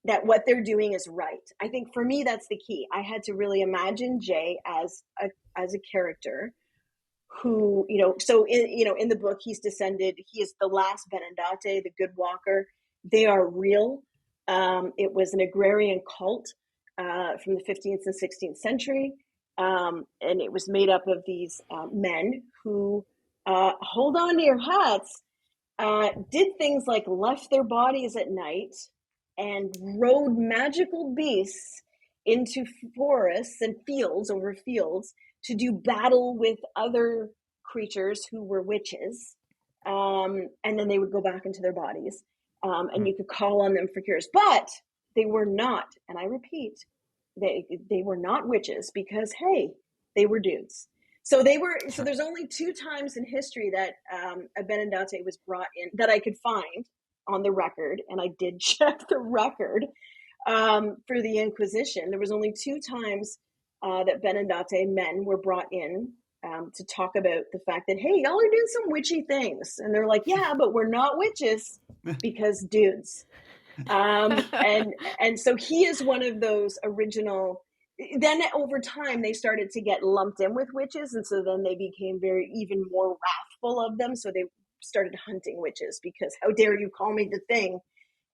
that what they're doing is right. I think for me that's the key. I had to really imagine Jay as a character who, so in the book he is the last Benedate, the good walker. They are real. It was an agrarian cult from the 15th and 16th century, and it was made up of these men who, hold on to your hats, did things like left their bodies at night and rode magical beasts into forests and fields over fields to do battle with other creatures who were witches. and then they would go back into their bodies, and you could call on them for cures. But they were not, and I repeat, they were not witches, because hey, they were dudes. So they were. So Sure. there's only 2 times in history that a Benedate was brought in that I could find on the record, and I did check the record for the Inquisition. There was only 2 times that Benedate men were brought in to talk about the fact that, hey, y'all are doing some witchy things, and they're like, yeah, but we're not witches because dudes. And so he is one of those original. Then over time they started to get lumped in with witches, and so then they became even more wrathful of them. So they started hunting witches, because how dare you call me the thing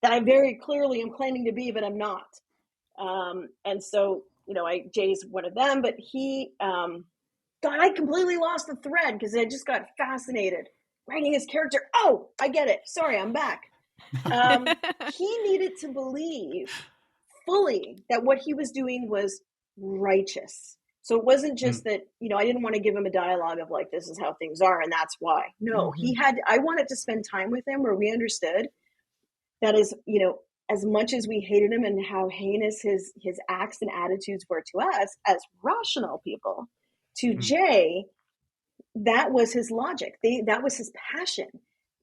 that I very clearly am claiming to be, but I'm not. And so, Jay's one of them, but he, God, I completely lost the thread because I just got fascinated writing his character. Oh, I get it. Sorry, I'm back. He needed to believe fully that what he was doing was righteous. So it wasn't just that, I didn't want to give him a dialogue of like, this is how things are, and that's why. No, I wanted to spend time with him where we understood that is, as much as we hated him and how heinous his acts and attitudes were to us as rational people, to Jay, that was his logic. That was his passion.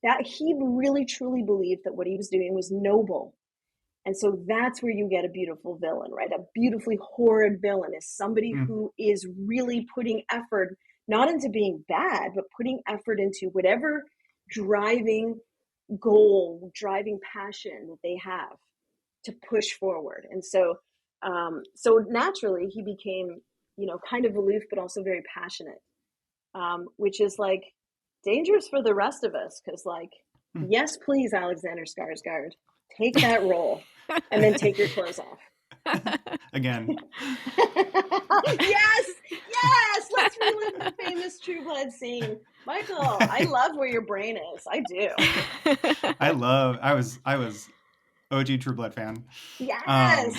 That he really truly believed that what he was doing was noble. And so that's where you get a beautiful villain, right? A beautifully horrid villain is somebody who is really putting effort, not into being bad, but putting effort into whatever driving goal, driving passion that they have to push forward. And so, so naturally he became, kind of aloof, but also very passionate, which is like dangerous for the rest of us. Cause like, yes, please, Alexander Skarsgård, take that role and then take your clothes off. Again. Yes, let's relive the famous True Blood scene. Michael, I love where your brain is. I do. I was OG True Blood fan. Yes.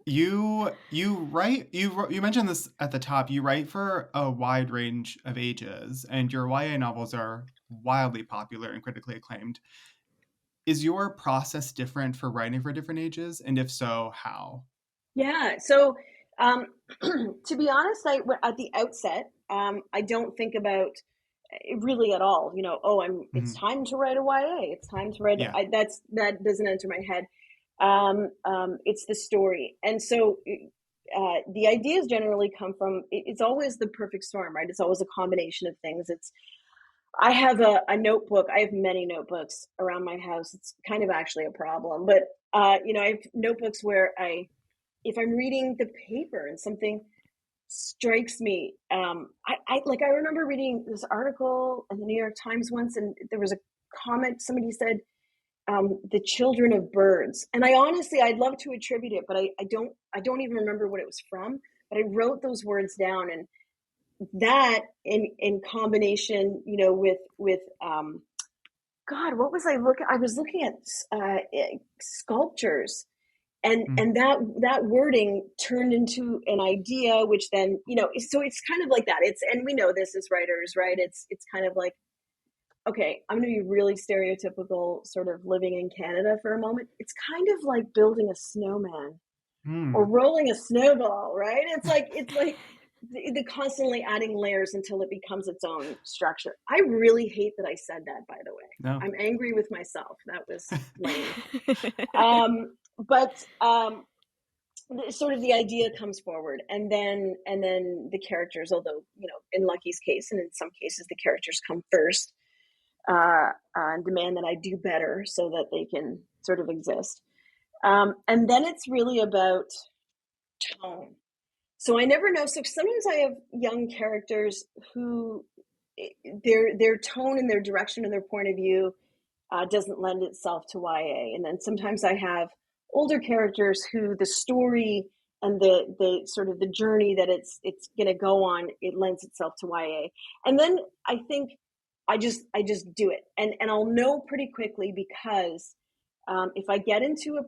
You mentioned this at the top. You write for a wide range of ages, and your YA novels are wildly popular and critically acclaimed. Is your process different for writing for different ages? And if so, how? Yeah. So, to be honest, at the outset, I don't think about it really at all. It's time to write a YA. It's time to write. Yeah. That doesn't enter my head. It's the story, and so the ideas generally come from. It's always the perfect storm, right? It's always a combination of things. I have a notebook. I have many notebooks around my house. It's kind of actually a problem, but I have notebooks where if I'm reading the paper and something strikes me, I remember reading this article in the New York Times once, and there was a comment. Somebody said, the children of birds. And I'd love to attribute it, but I don't even remember what it was from, but I wrote those words down, and that in combination, with God, what was I looking? I was looking at sculptures, and that wording turned into an idea, which then, so it's kind of like that. And we know this as writers, right? It's kind of like, okay, I'm going to be really stereotypical, sort of living in Canada for a moment. It's kind of like building a snowman or rolling a snowball, right? It's like the constantly adding layers until it becomes its own structure. I really hate that I said that, by the way. No. I'm angry with myself. That was lame. But sort of the idea comes forward, and then the characters, although, in Lucky's case, and in some cases the characters come first, and demand that I do better so that they can sort of exist. And then it's really about tone. So I never know. So sometimes I have young characters who their tone and their direction and their point of view doesn't lend itself to YA. And then sometimes I have older characters who the story and the sort of the journey that it's going to go on, it lends itself to YA. And then I think I just do it, and I'll know pretty quickly, because if I get into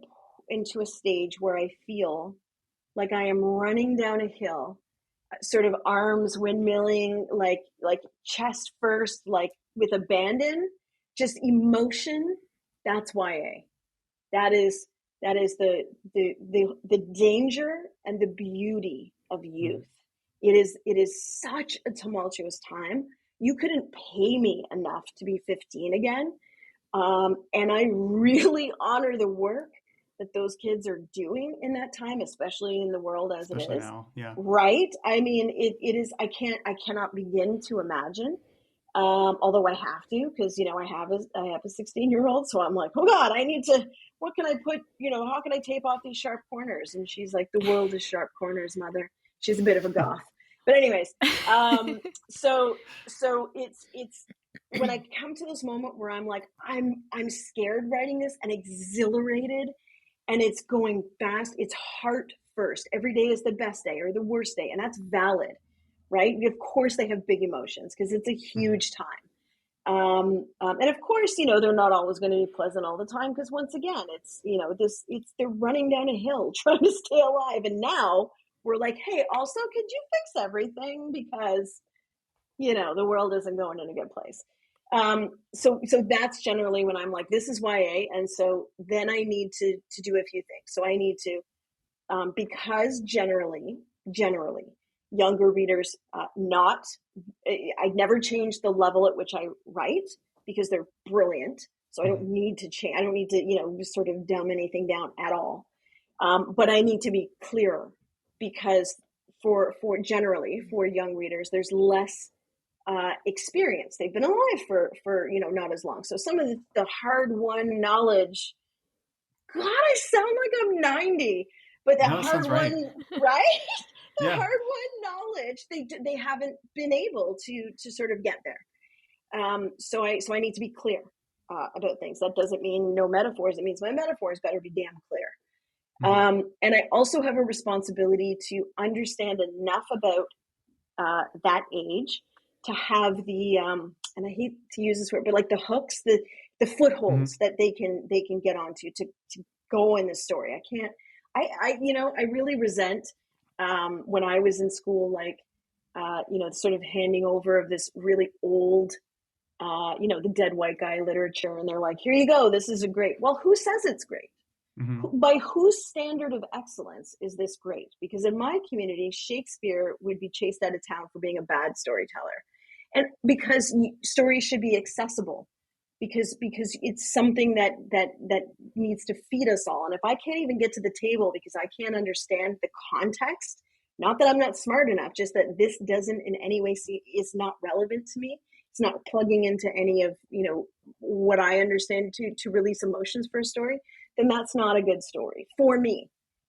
a stage where I feel like I am running down a hill sort of arms windmilling, like chest first, like with abandon, just emotion. That's YA. That is the danger and the beauty of youth. It is such a tumultuous time. You couldn't pay me enough to be 15 again. And I really honor the work that those kids are doing in that time, especially in the world as it Especially is. now, yeah. Right? I mean, it is. I cannot begin to imagine. Although I have to, because I have a 16-year-old, so I'm like, oh God, I need to. What can I put? How can I tape off these sharp corners? And she's like, the world is sharp corners, mother. She's a bit of a goth, but anyways, so it's when I come to this moment where I'm like, I'm scared writing this and exhilarated, and it's going fast. It's heart first. Every day is the best day or the worst day, and that's valid, right? Of course, they have big emotions because it's a huge time. And of course, they're not always going to be pleasant all the time because once again, it's they're running down a hill trying to stay alive, and now we're like, hey, also, could you fix everything because the world isn't going in a good place. So that's generally when I'm like, this is YA, and so then I need to do a few things. So I need to, because generally, younger readers, I never change the level at which I write because they're brilliant. So I don't need to change. I don't need to, sort of dumb anything down at all. But I need to be clearer because for young readers, there's less experience. They've been alive for not as long. So some of the hard-won knowledge, God, I sound like I'm 90, but the hard-won, right? The hard-won knowledge, they haven't been able to sort of get there. So I need to be clear about things. That doesn't mean no metaphors. It means my metaphors better be damn clear. And I also have a responsibility to understand enough about that age to have the and I hate to use this word, but like the hooks, the footholds that they can get onto to go in the story. I really resent when I was in school, like sort of handing over of this really old the dead white guy literature, and they're like, here you go, this is a great. Well, who says it's great? By whose standard of excellence is this great? Because in my community, Shakespeare would be chased out of town for being a bad storyteller. And because stories should be accessible, because it's something that needs to feed us all. And if I can't even get to the table because I can't understand the context, not that I'm not smart enough, just that this doesn't in any way is not relevant to me. It's not plugging into any of what I understand to release emotions for a story, then that's not a good story for me.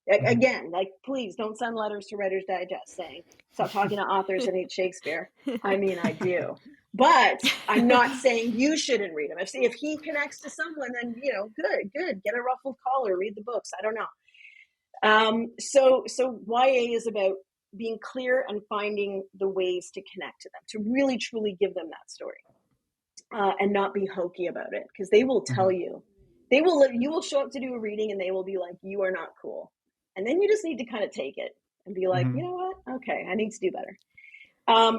Again, like, please don't send letters to Writer's Digest saying, stop talking to authors that hate Shakespeare. I mean, I do. But I'm not saying you shouldn't read him. If he connects to someone, then, good. Get a ruffled collar, read the books. I don't know. So YA is about being clear and finding the ways to connect to them, to really, truly give them that story. And not be hokey about it, because they will tell you. You will show up to do a reading and they will be like, you are not cool. And then you just need to kind of take it and be like, you know what? Okay, I need to do better.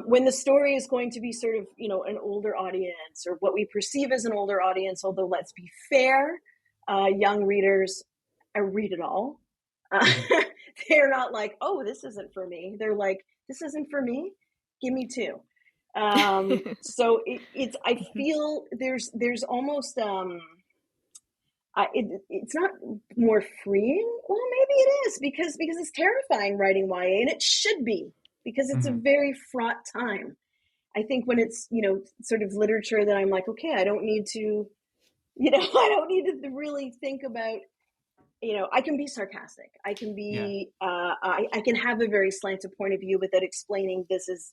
When the story is going to be sort of, an older audience, or what we perceive as an older audience, although let's be fair, young readers, I read it all. They're not like, oh, this isn't for me. They're like, this isn't for me. Give me two. So I feel there's almost, it's not more freeing. Well, maybe it is because it's terrifying writing YA, and it should be, because it's a very fraught time. I think when it's, sort of literature that I'm like, okay, I don't need to, I don't need to really think about, I can be sarcastic. I can be, I can have a very slanted point of view without explaining this is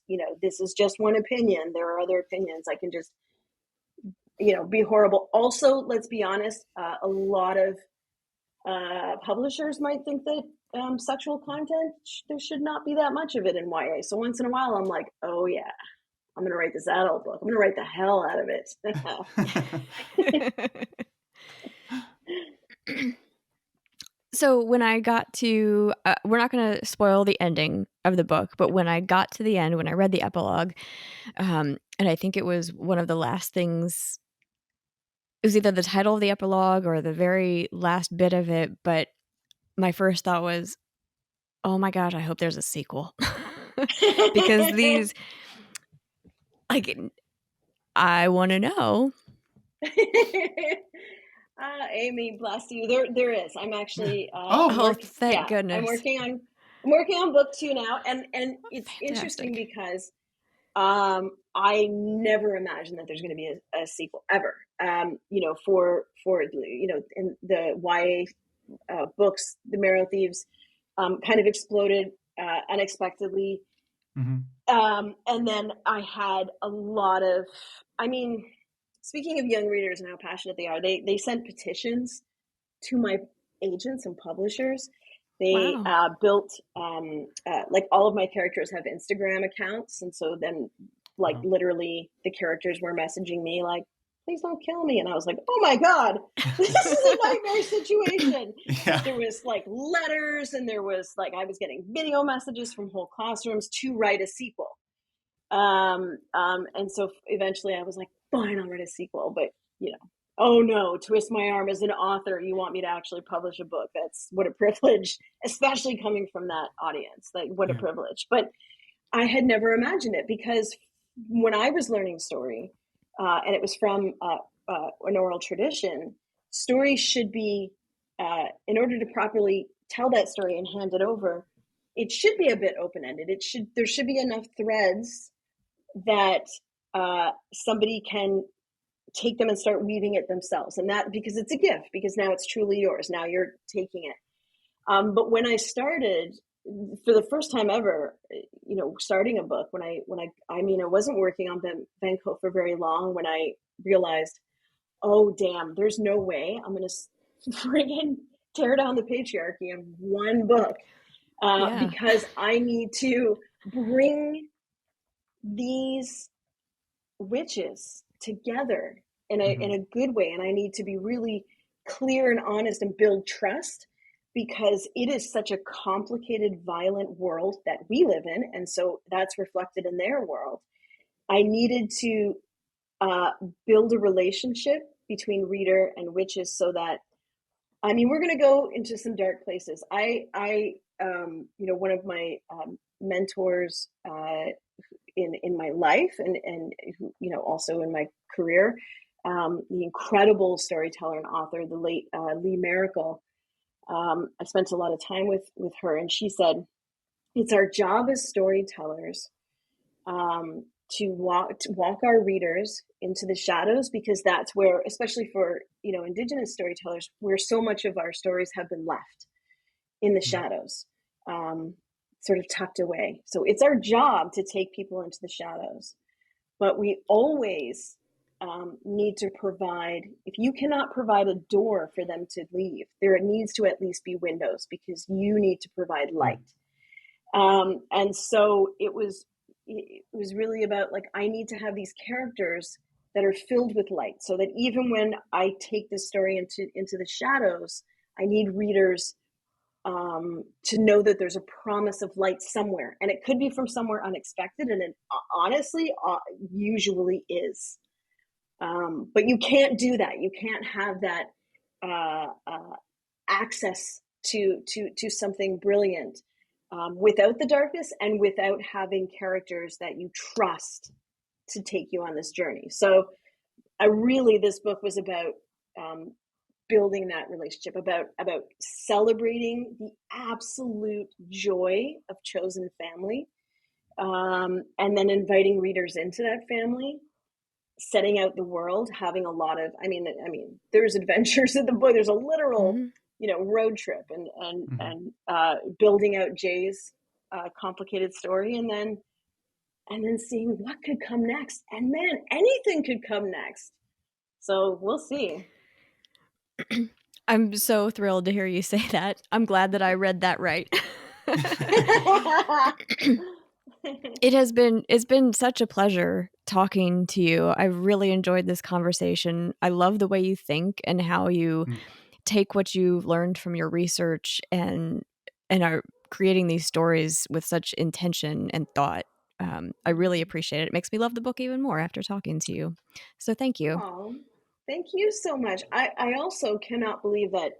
just one opinion. There are other opinions. I can just, be horrible. Also, let's be honest, a lot of publishers might think that sexual content, there should not be that much of it in YA. So once in a while, I'm like, oh yeah, I'm going to write this adult book. I'm going to write the hell out of it. So when I got to, we're not going to spoil the ending of the book, but when I got to the end, when I read the epilogue, and I think it was one of the last things, it was either the title of the epilogue or the very last bit of it, but my first thought was, oh my gosh, I hope there's a sequel. Because these, like, I want to know. Amy, bless you. There is. I'm actually I'm Oh, Oh, working. thank Yeah, goodness. I'm working on book 2 now, and it's interesting Fantastic. because I never imagined that there's going to be a sequel ever. For in the YA books, the Marrow Thieves kind of exploded unexpectedly. mhm. And then I had a lot of, I mean, speaking of young readers and how passionate they are, they sent petitions to my agents and publishers. They Wow. built, like all of my characters have Instagram accounts. And so then, like, Wow. literally, the characters were messaging me, like, please don't kill me. And I was like, oh my God, this is a nightmare situation. Yeah. There was like letters, and there was like, I was getting video messages from whole classrooms to write a sequel. And so eventually I was like, fine, I'll write a sequel. But, oh no, twist my arm as an author. You want me to actually publish a book? That's what a privilege, especially coming from that audience. Like, what a Yeah. privilege. But I had never imagined it, because when I was learning story, and it was from an oral tradition, stories should be, in order to properly tell that story and hand it over, it should be a bit open-ended. There should be enough threads that somebody can take them and start weaving it themselves. And that, because it's a gift, because now it's truly yours. Now you're taking it. But when I started, for the first time ever, starting a book, I wasn't working on VenCo for very long when I realized, oh damn, there's no way I'm going to friggin' tear down the patriarchy in one book, Yeah. because I need to bring these witches together in Mhm. a good way, and I need to be really clear and honest and build trust, because it is such a complicated, violent world that we live in, and so that's reflected in their world. I needed to uh, build a relationship between reader and witches, so that, I mean, we're going to go into some dark places. One of my mentors in my life, and also in my career, the incredible storyteller and author, the late Lee Miracle. I spent a lot of time with her, and she said it's our job as storytellers, to walk our readers into the shadows, because that's where, especially for Indigenous storytellers, where so much of our stories have been left in the Mhm. shadows, sort of tucked away. So it's our job to take people into the shadows, but we always need to provide. If you cannot provide a door for them to leave, there needs to at least be windows, because you need to provide light. And so it was really about, like, I need to have these characters that are filled with light, so that even when I take this story into the shadows, I need readers to know that there's a promise of light somewhere, and it could be from somewhere unexpected, and it honestly usually is. But you can't do that. You can't have that access to something brilliant without the darkness, and without having characters that you trust to take you on this journey. So this book was about building that relationship, about celebrating the absolute joy of chosen family, and then inviting readers into that family, setting out the world, having a lot of, there's adventures in the book. There's a literal, Hmm. road trip, Mhm. and building out Jay's complicated story, and then seeing what could come next. And man, anything could come next. So we'll see. I'm so thrilled to hear you say that. I'm glad that I read that right. It's been such a pleasure talking to you. I really enjoyed this conversation. I love the way you think and how you Mm. take what you learned from your research and are creating these stories with such intention and thought. I really appreciate it. It makes me love the book even more after talking to you. So thank you. Oh, thank you so much. I also cannot believe that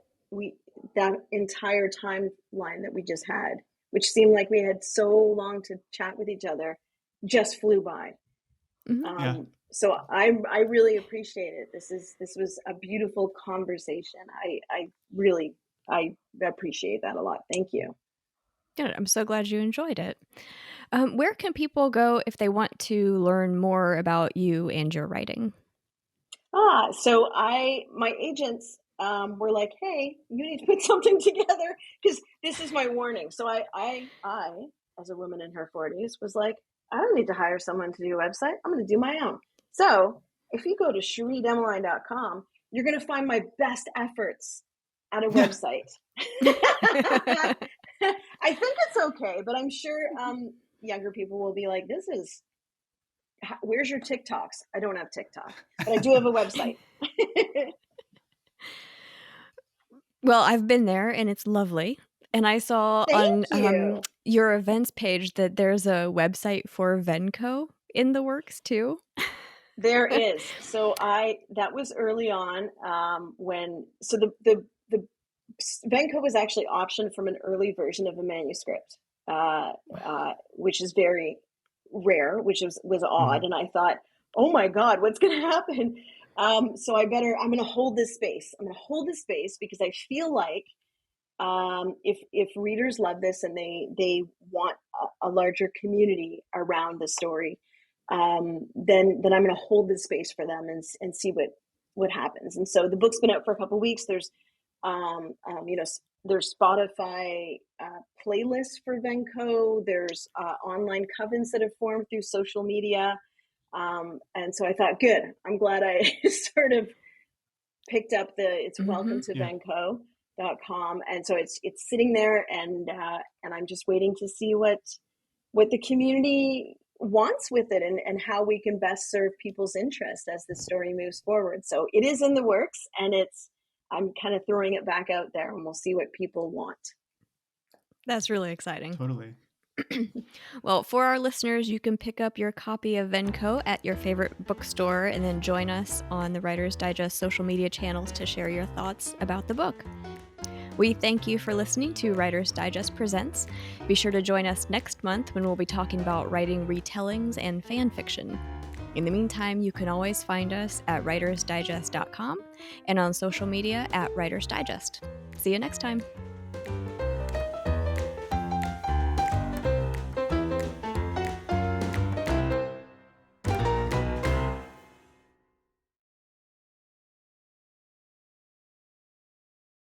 that entire timeline that we just had, which seemed like we had so long to chat with each other, just flew by. Yeah, So I really appreciate it. This was a beautiful conversation. I appreciate that a lot. Thank you. Good. I'm so glad you enjoyed it. Where can people go if they want to learn more about you and your writing? So my agents were like, "Hey, you need to put something together because this is my warning." So I, as a woman in her 40s, was like, "I don't need to hire someone to do a website. I'm going to do my own." So if you go to CherieDimaline.com, you're going to find my best efforts at a website. I think it's okay, but I'm sure younger people will be like, "This is where's your TikToks?" I don't have TikTok, but I do have a website. Well, I've been there and it's lovely. And I saw Thank on you. your events page that there's a website for VenCo in the works too. There is. So that was early on when so the VenCo was actually optioned from an early version of a manuscript, which is very rare, which was odd. Mhm. And I thought, oh my God, what's going to happen? So I'm going to hold this space. I'm going to hold this space because I feel like if readers love this and they want a larger community around the story, then I'm going to hold this space for them and see what happens. And so the book's been out for a couple of weeks. You know, there's Spotify playlists for VenCo. There's online covens that have formed through social media. And so I thought, good. I'm glad I sort of picked up it's welcome to Yeah, venco.com, and so it's sitting there, and I'm just waiting to see what the community wants with it, and how we can best serve people's interest as the story moves forward. So it is in the works, and I'm kind of throwing it back out there, and we'll see what people want. That's really exciting. totally. Well, for our listeners, you can pick up your copy of VenCo at your favorite bookstore and then join us on the Writer's Digest social media channels to share your thoughts about the book. We thank you for listening to Writer's Digest Presents. Be sure to join us next month when we'll be talking about writing retellings and fan fiction. In the meantime, you can always find us at writersdigest.com and on social media at Writer's Digest. See you next time.